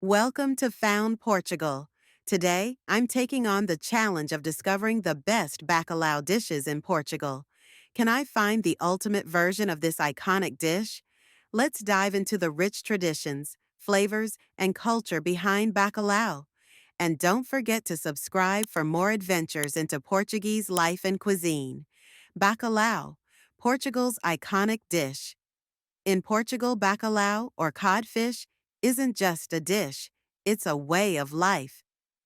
Welcome to Found Portugal. Today, I'm taking on the challenge of discovering the best bacalhau dishes in Portugal. Can I find the ultimate version of this iconic dish? Let's dive into the rich traditions, flavors, and culture behind bacalhau. And don't forget to subscribe for more adventures into Portuguese life and cuisine. Bacalhau, Portugal's iconic dish. In Portugal, bacalhau, or codfish, isn't just a dish, it's a way of life.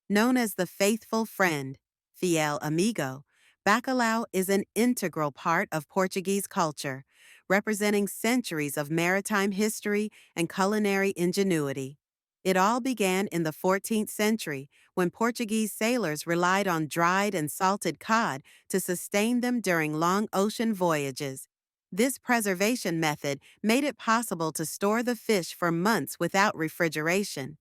Known as the faithful friend, fiel amigo, bacalhau is an integral part of Portuguese culture, representing centuries of maritime history and culinary ingenuity. It all began in the 14th century when Portuguese sailors relied on dried and salted cod to sustain them during long ocean voyages. This preservation method made it possible to store the fish for months without refrigeration.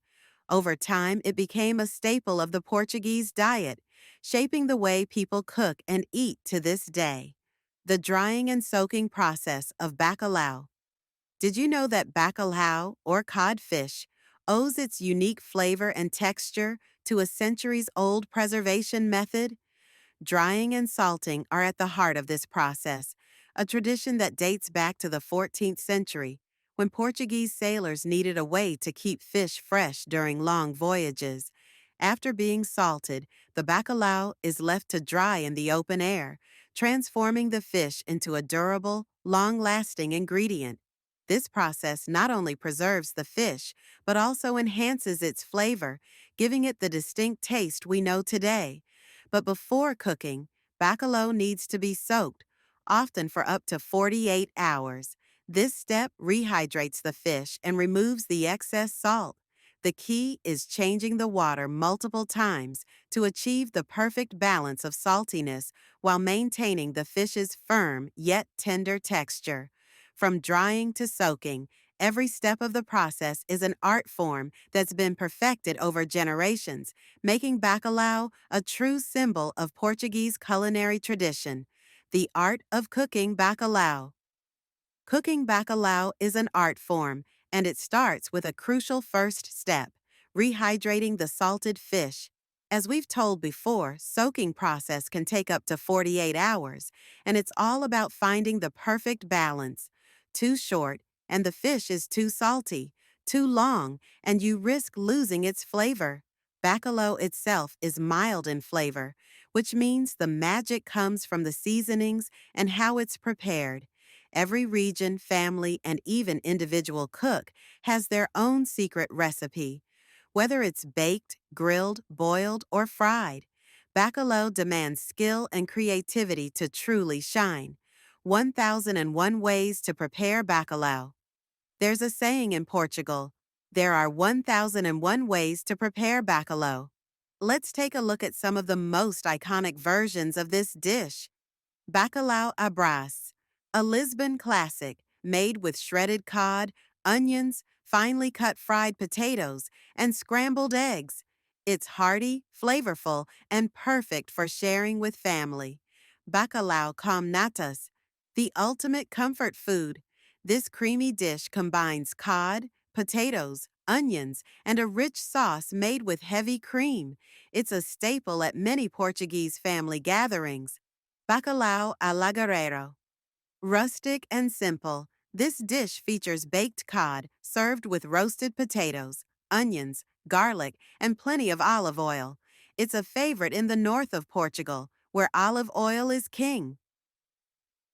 Over time, it became a staple of the Portuguese diet, shaping the way people cook and eat to this day. The drying and soaking process of bacalhau. Did you know that bacalhau, or codfish, owes its unique flavor and texture to a centuries-old preservation method? Drying and salting are at the heart of this process, a tradition that dates back to the 14th century, when Portuguese sailors needed a way to keep fish fresh during long voyages. After being salted, the bacalhau is left to dry in the open air, transforming the fish into a durable, long-lasting ingredient. This process not only preserves the fish, but also enhances its flavor, giving it the distinct taste we know today. But before cooking, bacalhau needs to be soaked, often for up to 48 hours. This step rehydrates the fish and removes the excess salt. The key is changing the water multiple times to achieve the perfect balance of saltiness while maintaining the fish's firm yet tender texture. From drying to soaking, every step of the process is an art form that's been perfected over generations, making bacalhau a true symbol of Portuguese culinary tradition. The art of cooking bacalhau. Cooking bacalhau is an art form, and it starts with a crucial first step, rehydrating the salted fish. As we've told before, soaking process can take up to 48 hours, and it's all about finding the perfect balance. Too short, and the fish is too salty. Too long, and you risk losing its flavor. Bacalhau itself is mild in flavor, which means the magic comes from the seasonings and how it's prepared. Every region, family, and even individual cook has their own secret recipe. Whether it's baked, grilled, boiled, or fried, bacalhau demands skill and creativity to truly shine. 1001 ways to prepare bacalhau. There's a saying in Portugal, there are 1001 ways to prepare bacalhau. Let's take a look at some of the most iconic versions of this dish. Bacalhau à Brás, a Lisbon classic made with shredded cod, onions, finely cut fried potatoes, and scrambled eggs. It's hearty, flavorful, and perfect for sharing with family. Bacalhau com natas, the ultimate comfort food. This creamy dish combines cod, potatoes, onions, and a rich sauce made with heavy cream. It's a staple at many Portuguese family gatherings. Bacalhau à la Guerrero. Rustic and simple, this dish features baked cod served with roasted potatoes, onions, garlic, and plenty of olive oil. It's a favorite in the north of Portugal, where olive oil is king.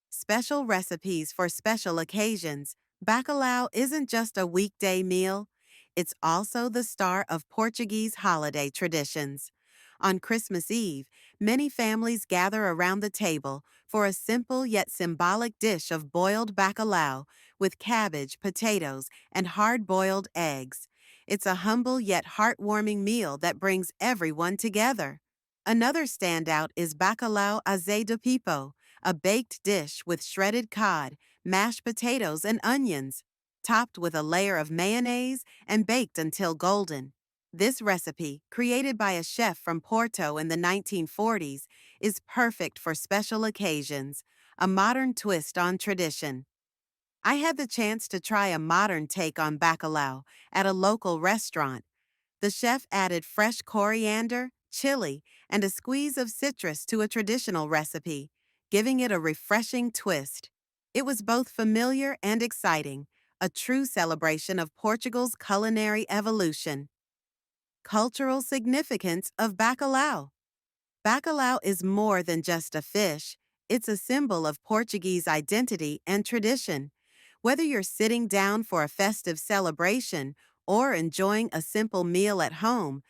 Special recipes for special occasions. Bacalhau isn't just a weekday meal, it's also the star of Portuguese holiday traditions. On Christmas Eve, many families gather around the table for a simple yet symbolic dish of boiled bacalhau with cabbage, potatoes, and hard-boiled eggs. It's a humble yet heartwarming meal that brings everyone together. Another standout is bacalhau azeite de pipo, a baked dish with shredded cod, mashed potatoes, and onions, topped with a layer of mayonnaise and baked until golden. This recipe, created by a chef from Porto in the 1940s, is perfect for special occasions, a modern twist on tradition. I had the chance to try a modern take on bacalhau at a local restaurant. The chef added fresh coriander, chili, and a squeeze of citrus to a traditional recipe, giving it a refreshing twist. It was both familiar and exciting, a true celebration of Portugal's culinary evolution. Cultural significance of bacalhau. Bacalhau is more than just a fish, it's a symbol of Portuguese identity and tradition. Whether you're sitting down for a festive celebration or enjoying a simple meal at home,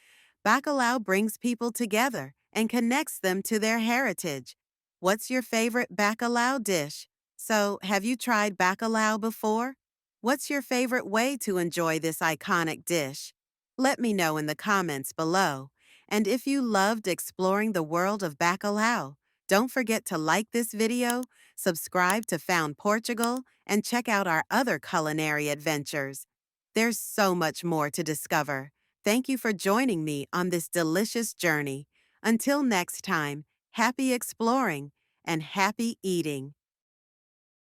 bacalhau brings people together and connects them to their heritage. What's your favorite bacalhau dish? So, have you tried bacalhau before? What's your favorite way to enjoy this iconic dish? Let me know in the comments below. And if you loved exploring the world of bacalhau, don't forget to like this video, subscribe to Found Portugal, and check out our other culinary adventures. There's so much more to discover. Thank you for joining me on this delicious journey. Until next time, happy exploring and happy eating.